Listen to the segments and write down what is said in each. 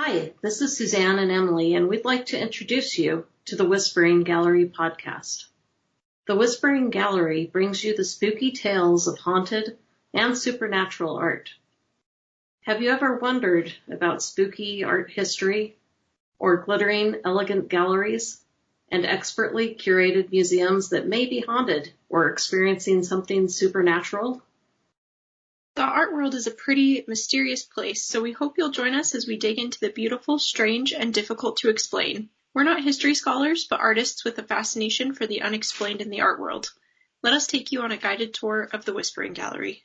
Hi, this is Suzanne and Emily, and we'd like to introduce you to the Whispering Gallery podcast. The Whispering Gallery brings you the spooky tales of haunted and supernatural art. Have you ever wondered about spooky art history or glittering, elegant galleries and expertly curated museums that may be haunted or experiencing something supernatural? The art world is a pretty mysterious place, so we hope you'll join us as we dig into the beautiful, strange, and difficult to explain. We're not history scholars, but artists with a fascination for the unexplained in the art world. Let us take you on a guided tour of the Whispering Gallery.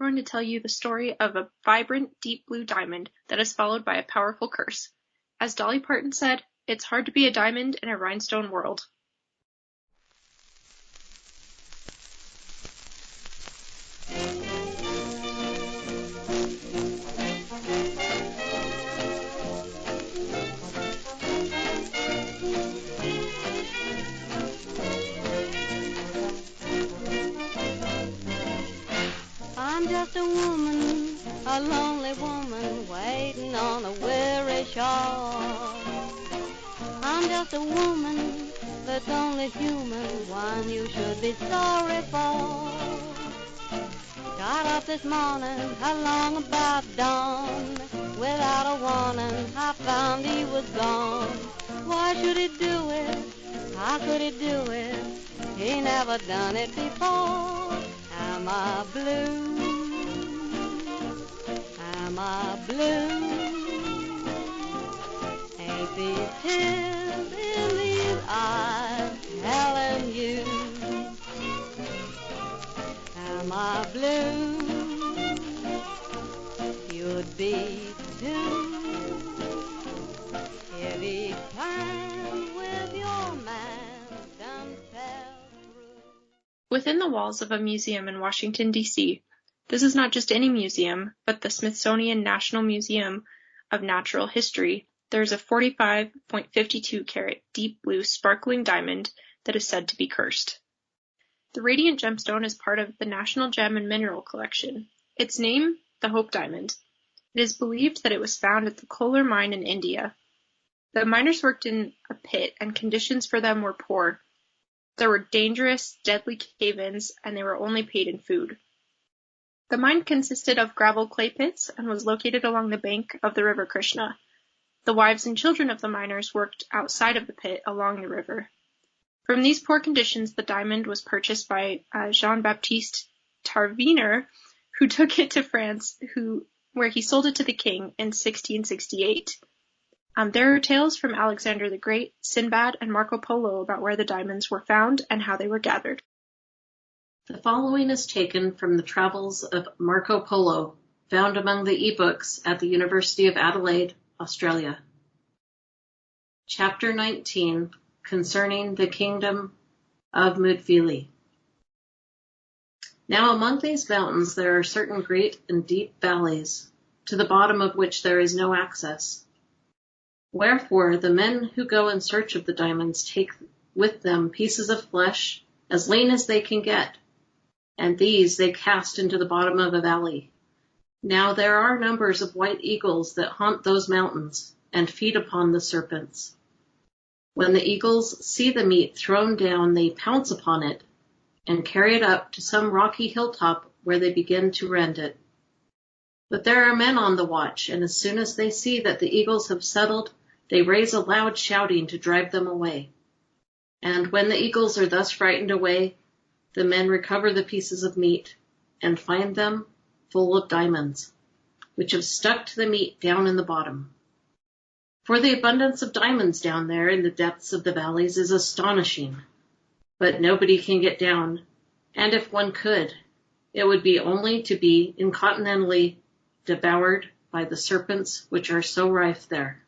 We're going to tell you the story of a vibrant, deep blue diamond that is followed by a powerful curse. As Dolly Parton said, it's hard to be a diamond in a rhinestone world. I'm just a woman, a lonely woman, waiting on a weary shore. I'm just a woman that's only human, one you should be sorry for. Got up this morning, along about dawn, without a warning, I found he was gone. Why should he do it? How could he do it? He never done it before. Am I blue? Am I blue? Ain't these tears in these eyes telling you? Am I blue? You'd be too if each time with your man done fell through. Within the walls of a museum in Washington, D.C., this is not just any museum, but the Smithsonian National Museum of Natural History. There's a 45.52 carat deep blue sparkling diamond that is said to be cursed. The radiant gemstone is part of the National Gem and Mineral Collection. Its name, the Hope Dimond. It is believed that it was found at the Kolar mine in India. The miners worked in a pit, and conditions for them were poor. There were dangerous, deadly cave-ins, and they were only paid in food. The mine consisted of gravel clay pits and was located along the bank of the river Krishna. The wives and children of the miners worked outside of the pit along the river. From these poor conditions, the diamond was purchased by Jean-Baptiste Tarviner, who took it to France, where he sold it to the king in 1668. There are tales from Alexander the Great, Sinbad, and Marco Polo about where the diamonds were found and how they were gathered. The following is taken from the travels of Marco Polo, found among the ebooks at the University of Adelaide, Australia. Chapter 19, Concerning the Kingdom of Mudvili. Now among these mountains there are certain great and deep valleys, to the bottom of which there is no access. Wherefore the men who go in search of the diamonds take with them pieces of flesh as lean as they can get, and these they cast into the bottom of a valley. Now there are numbers of white eagles that haunt those mountains and feed upon the serpents. When the eagles see the meat thrown down, they pounce upon it and carry it up to some rocky hilltop where they begin to rend it. But there are men on the watch, and as soon as they see that the eagles have settled, they raise a loud shouting to drive them away. And when the eagles are thus frightened away, the men recover the pieces of meat and find them full of diamonds, which have stuck to the meat down in the bottom. For the abundance of diamonds down there in the depths of the valleys is astonishing. But nobody can get down, and if one could, it would be only to be incontinently devoured by the serpents which are so rife there.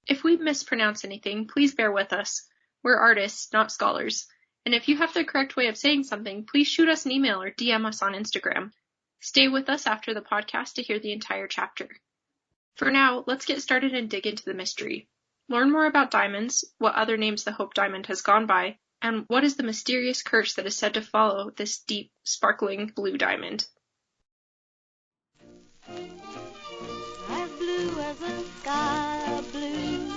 If we mispronounce anything, please bear with us. We're artists, not scholars. And if you have the correct way of saying something, please shoot us an email or DM us on Instagram. Stay with us after the podcast to hear the entire chapter. For now, let's get started and dig into the mystery. Learn more about diamonds, what other names the Hope Diamond has gone by, and what is the mysterious curse that is said to follow this deep, sparkling blue diamond. As blue as the sky blue,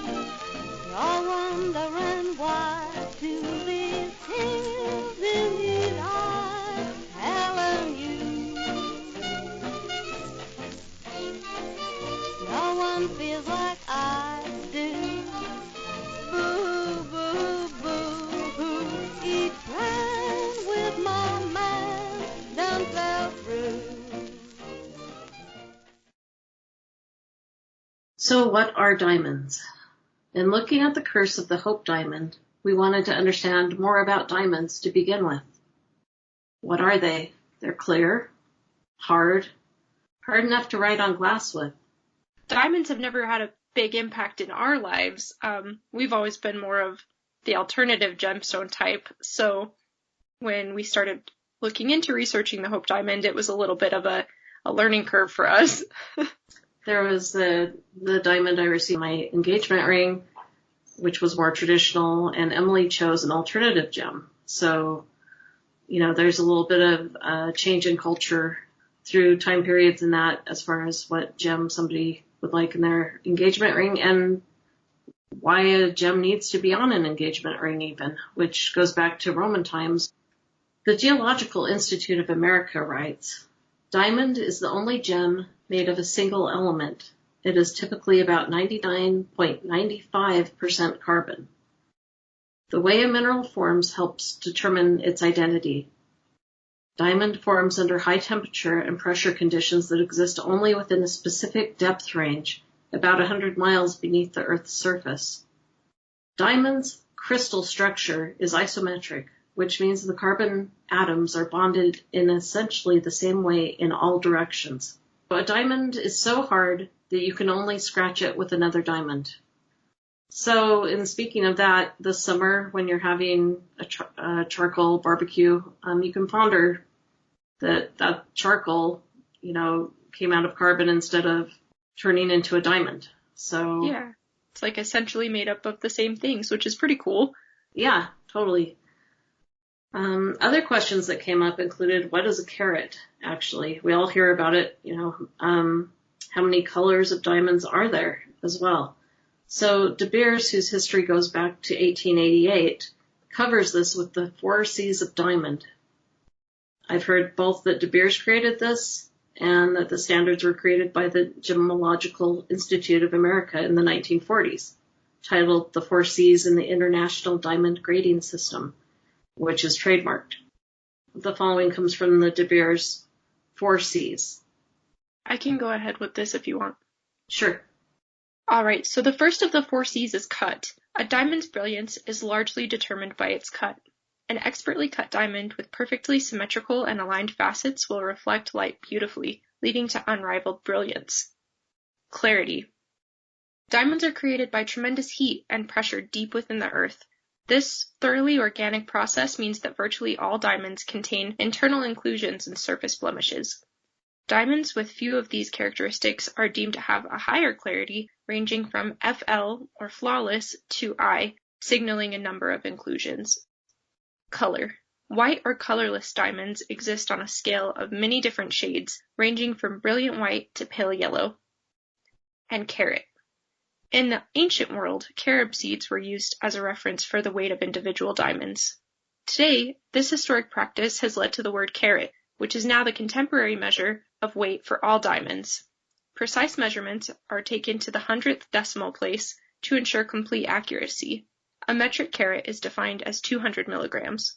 you're wondering why to these tears in his eyes telling you no one feels like I do. Boo, boo, boo, boo, each plan with my man done fell through. So what are diamonds? In looking at the curse of the Hope Diamond, we wanted to understand more about diamonds to begin with. What are they? They're clear, hard enough to write on glass with. Diamonds have never had a big impact in our lives. We've always been more of the alternative gemstone type. So when we started looking into researching the Hope Diamond, it was a little bit of a learning curve for us. There was the diamond I received my engagement ring, which was more traditional, and Emily chose an alternative gem. So, there's a little bit of change in culture through time periods in that as far as what gem somebody would like in their engagement ring and why a gem needs to be on an engagement ring even, which goes back to Roman times. The Geological Institute of America writes, "Diamond is the only gem made of a single element. It is typically about 99.95% carbon. The way a mineral forms helps determine its identity. Diamond forms under high temperature and pressure conditions that exist only within a specific depth range, about 100 miles beneath the Earth's surface. Diamond's crystal structure is isometric, which means the carbon atoms are bonded in essentially the same way in all directions. A diamond is so hard that you can only scratch it with another diamond." So in speaking of that, this summer when you're having a charcoal barbecue, you can ponder that charcoal, came out of carbon instead of turning into a diamond. So yeah, it's like essentially made up of the same things, which is pretty cool. Yeah, totally. Other questions that came up included, what is a carat, actually? We all hear about it, how many colors of diamonds are there as well? So De Beers, whose history goes back to 1888, covers this with the 4 C's of diamond. I've heard both that De Beers created this and that the standards were created by the Gemological Institute of America in the 1940s, titled The 4 C's in the International Diamond Grading System, which is trademarked. The following comes from the De Beers 4 C's. I can go ahead with this if you want. Sure. Alright, so the first of the 4 C's is cut. A diamond's brilliance is largely determined by its cut. An expertly cut diamond with perfectly symmetrical and aligned facets will reflect light beautifully, leading to unrivaled brilliance. Clarity. Diamonds are created by tremendous heat and pressure deep within the earth. This thoroughly organic process means that virtually all diamonds contain internal inclusions and surface blemishes. Diamonds with few of these characteristics are deemed to have a higher clarity, ranging from FL, or flawless, to I, signaling a number of inclusions. Color. White or colorless diamonds exist on a scale of many different shades, ranging from brilliant white to pale yellow. And carat. In the ancient world, carob seeds were used as a reference for the weight of individual diamonds. Today, this historic practice has led to the word carat, which is now the contemporary measure of weight for all diamonds. Precise measurements are taken to the 100th decimal place to ensure complete accuracy. A metric carat is defined as 200 milligrams.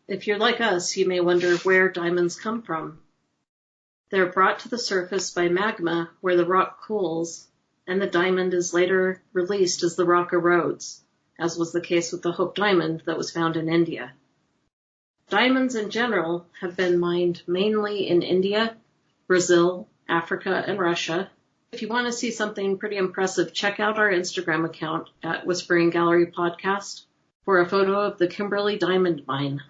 If you're like us, you may wonder where diamonds come from. They're brought to the surface by magma where the rock cools and the diamond is later released as the rock erodes, as was the case with the Hope Dimond that was found in India. Diamonds in general have been mined mainly in India, Brazil, Africa, and Russia. If you want to see something pretty impressive, check out our Instagram account at Whispering Gallery Podcast for a photo of the Kimberley Diamond Mine.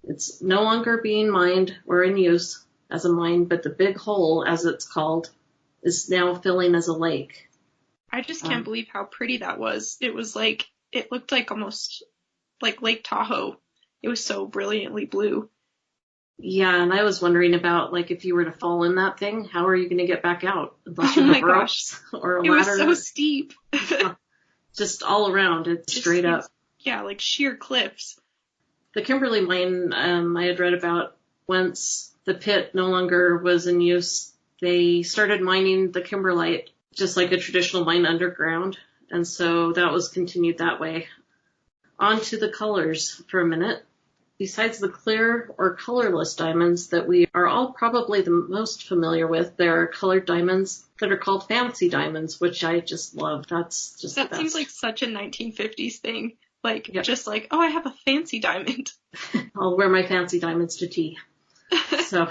It's no longer being mined or in use as a mine, but the Big Hole, as it's called, is now filling as a lake. I just can't believe how pretty that was. It looked like almost like Lake Tahoe. It was so brilliantly blue. Yeah, and I was wondering about, like, if you were to fall in that thing, how are you going to get back out? Unless you have ropes or a ladder. It was so steep. Just all around, it's straight up. Yeah, like sheer cliffs. The Kimberley mine, I had read about, once the pit no longer was in use, they started mining the kimberlite just like a traditional mine underground. And so that was continued that way. On to the colors for a minute. Besides the clear or colorless diamonds that we are all probably the most familiar with, there are colored diamonds that are called fancy diamonds, which I just love. That seems like such a 1950s thing. Like, yep. Just like, oh, I have a fancy diamond. I'll wear my fancy diamonds to tea. So,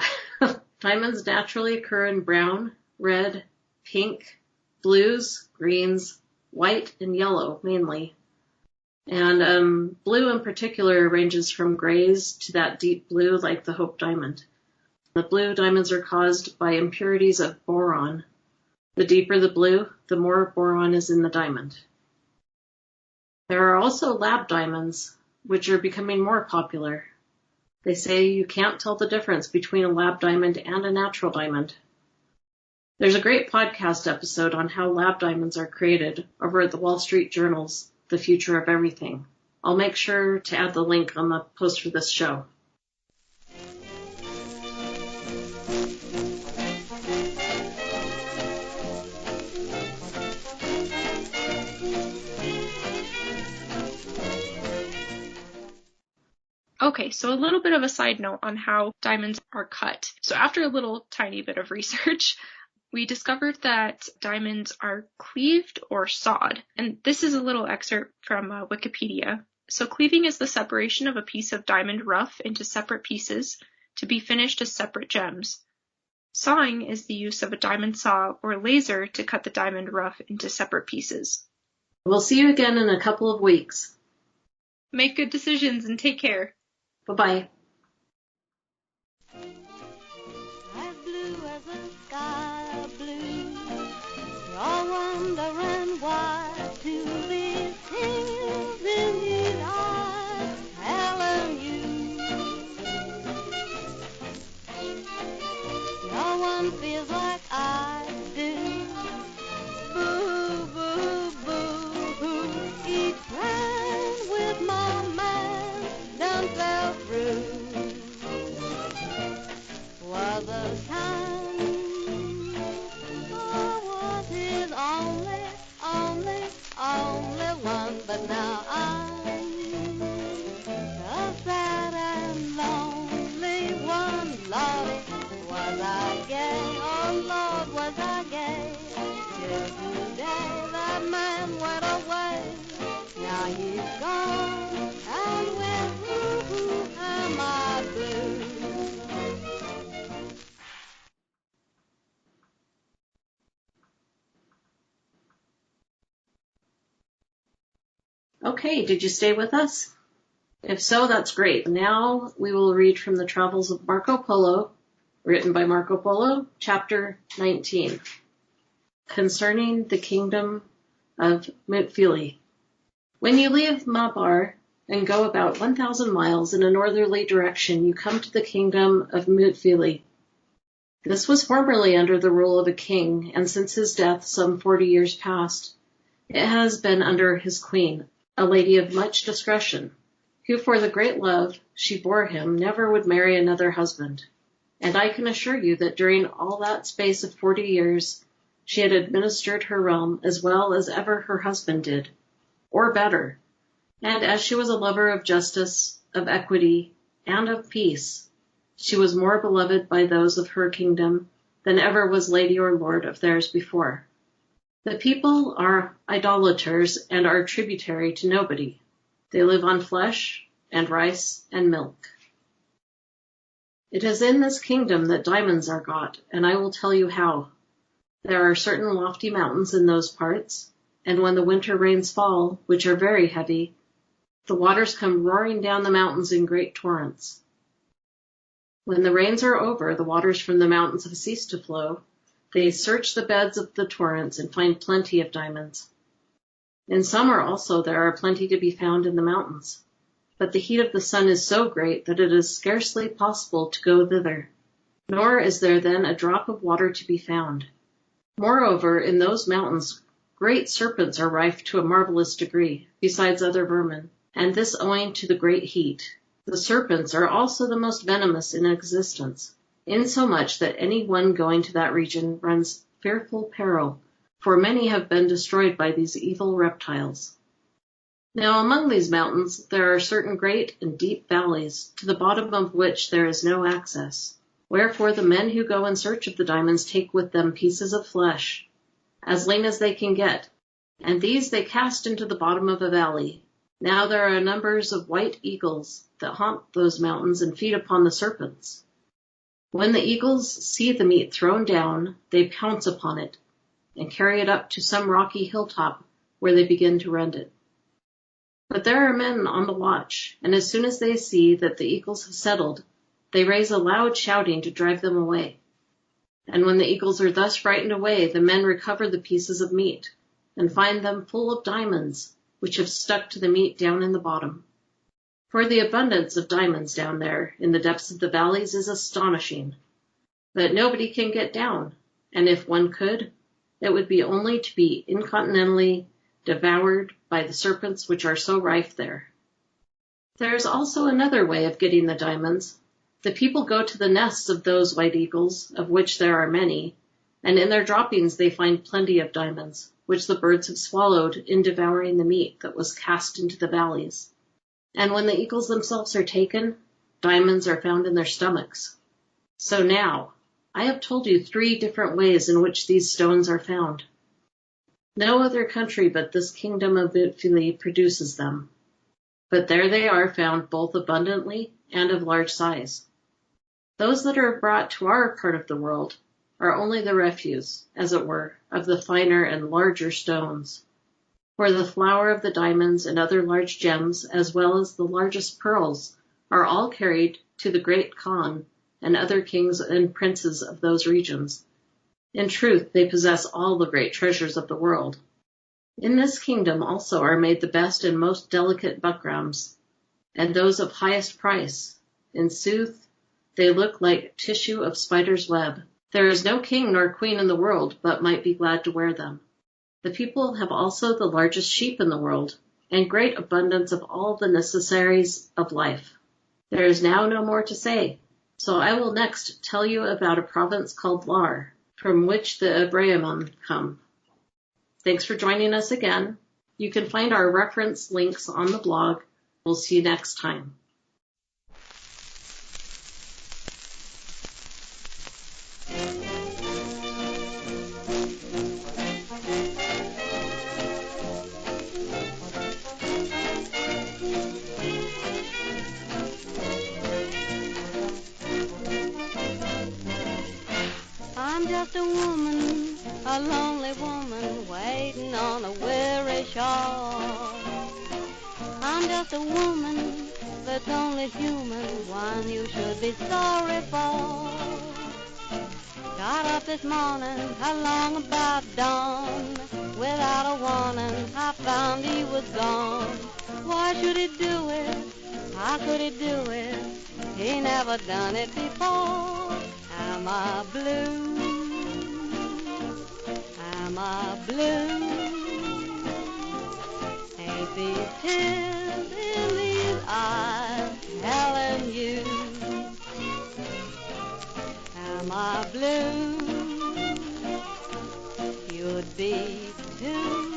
diamonds naturally occur in brown, red, pink, blues, greens, white, and yellow mainly. And blue in particular ranges from grays to that deep blue like the Hope Dimond. The blue diamonds are caused by impurities of boron. The deeper the blue, the more boron is in the diamond. There are also lab diamonds, which are becoming more popular. They say you can't tell the difference between a lab diamond and a natural diamond. There's a great podcast episode on how lab diamonds are created over at the Wall Street Journal's The Future of Everything. I'll make sure to add the link on the post for this show. Okay, so a little bit of a side note on how diamonds are cut. So after a little tiny bit of research, we discovered that diamonds are cleaved or sawed. And this is a little excerpt from Wikipedia. So cleaving is the separation of a piece of diamond rough into separate pieces to be finished as separate gems. Sawing is the use of a diamond saw or laser to cut the diamond rough into separate pieces. We'll see you again in a couple of weeks. Make good decisions and take care. Bye-bye. As blue as the sky blue, you're wondering why to these things in these eyes telling you. No one feels like I do. Boo, boo, boo, boo. Each plan with my mind done fell through. Was a time I wanted only one, but now I'm a sad and lonely one. Lordy, was I gay? Oh Lord, was I gay? Till today that man went away. Now he's gone, and with who am I blue? Okay, did you stay with us? If so, that's great. Now we will read from the Travels of Marco Polo, written by Marco Polo, Chapter 19, Concerning the Kingdom of Mutfili. When you leave Mabar and go about 1,000 miles in a northerly direction, you come to the Kingdom of Mutfili. This was formerly under the rule of a king, and since his death some 40 years past, it has been under his queen, a lady of much discretion, who for the great love she bore him never would marry another husband. And I can assure you that during all that space of 40 years she had administered her realm as well as ever her husband did, or better. And as she was a lover of justice, of equity, and of peace, she was more beloved by those of her kingdom than ever was lady or lord of theirs before. The people are idolaters and are tributary to nobody. They live on flesh and rice and milk. It is in this kingdom that diamonds are got, and I will tell you how. There are certain lofty mountains in those parts, and when the winter rains fall, which are very heavy, the waters come roaring down the mountains in great torrents. When the rains are over, the waters from the mountains have ceased to flow. They search the beds of the torrents and find plenty of diamonds. In summer also there are plenty to be found in the mountains, but the heat of the sun is so great that it is scarcely possible to go thither, nor is there then a drop of water to be found. Moreover, in those mountains great serpents are rife to a marvelous degree, besides other vermin, and this owing to the great heat. The serpents are also the most venomous in existence, insomuch that any one going to that region runs fearful peril, for many have been destroyed by these evil reptiles. Now among these mountains there are certain great and deep valleys, to the bottom of which there is no access. Wherefore the men who go in search of the diamonds take with them pieces of flesh, as lean as they can get, and these they cast into the bottom of a valley. Now there are numbers of white eagles that haunt those mountains and feed upon the serpents. When the eagles see the meat thrown down, they pounce upon it, and carry it up to some rocky hilltop where they begin to rend it. But there are men on the watch, and as soon as they see that the eagles have settled, they raise a loud shouting to drive them away. And when the eagles are thus frightened away, the men recover the pieces of meat, and find them full of diamonds, which have stuck to the meat down in the bottom. For the abundance of diamonds down there in the depths of the valleys is astonishing, that nobody can get down, and if one could, it would be only to be incontinently devoured by the serpents which are so rife there. There is also another way of getting the diamonds. The people go to the nests of those white eagles, of which there are many, and in their droppings they find plenty of diamonds, which the birds have swallowed in devouring the meat that was cast into the valleys. And when the eagles themselves are taken, diamonds are found in their stomachs. So now, I have told you 3 different ways in which these stones are found. No other country but this kingdom of Philly produces them, but there they are found both abundantly and of large size. Those that are brought to our part of the world are only the refuse, as it were, of the finer and larger stones. For the flower of the diamonds and other large gems, as well as the largest pearls, are all carried to the great Khan and other kings and princes of those regions. In truth, they possess all the great treasures of the world. In this kingdom also are made the best and most delicate buckrams, and those of highest price. In sooth, they look like tissue of spider's web. There is no king nor queen in the world but might be glad to wear them. The people have also the largest sheep in the world, and great abundance of all the necessaries of life. There is now no more to say, so I will next tell you about a province called Lar, from which the Ep1 come. Thanks for joining us again. You can find our reference links on the blog. We'll see you next time. I'm just a woman, a lonely woman, waiting on a weary shore. I'm just a woman that's only human, one you should be sorry for. Got up this morning, along about dawn, without a warning, I found he was gone. Why should he do it? How could he do it? He never done it before. Am I blue? Am I blue? Ain't these tears in these eyes telling you? Am I blue? You'd be too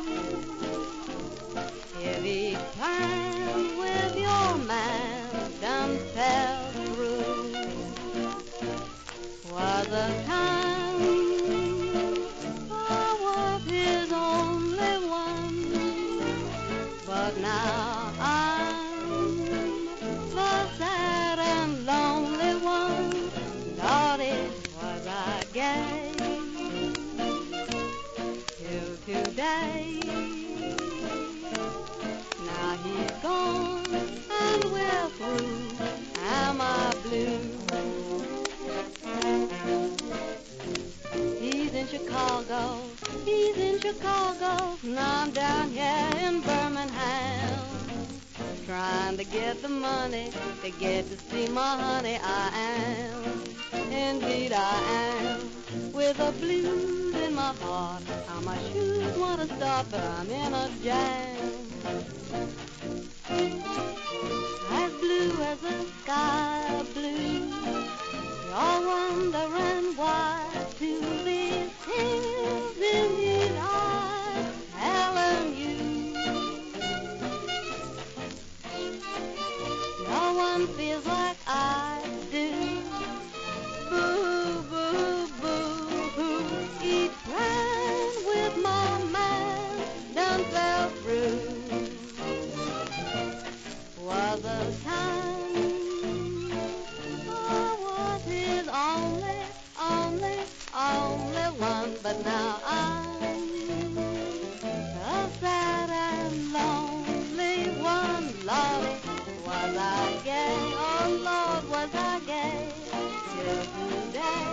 if each time with your man done fell through. Was a time I was his own. But now I'm the sad and lonely one. Lordy, was I gay till today. Now he's gone and we're through. Am I blue? He's in Chicago, and I'm down here in Birmingham, trying to get the money to get to see my honey. I am, indeed I am, with the blues in my heart. How my shoes want to stop, but I'm in a jam. As blue as the sky blue, you're wondering why to these tears in his eyes, telling you no one feels like I do. Boo, boo, boo, hoo. Each plan with my man done fell through. Was a time I was his only one, but now I'm a sad and lonely one. Lordy, was I gay? Oh Lord, was I gay till today?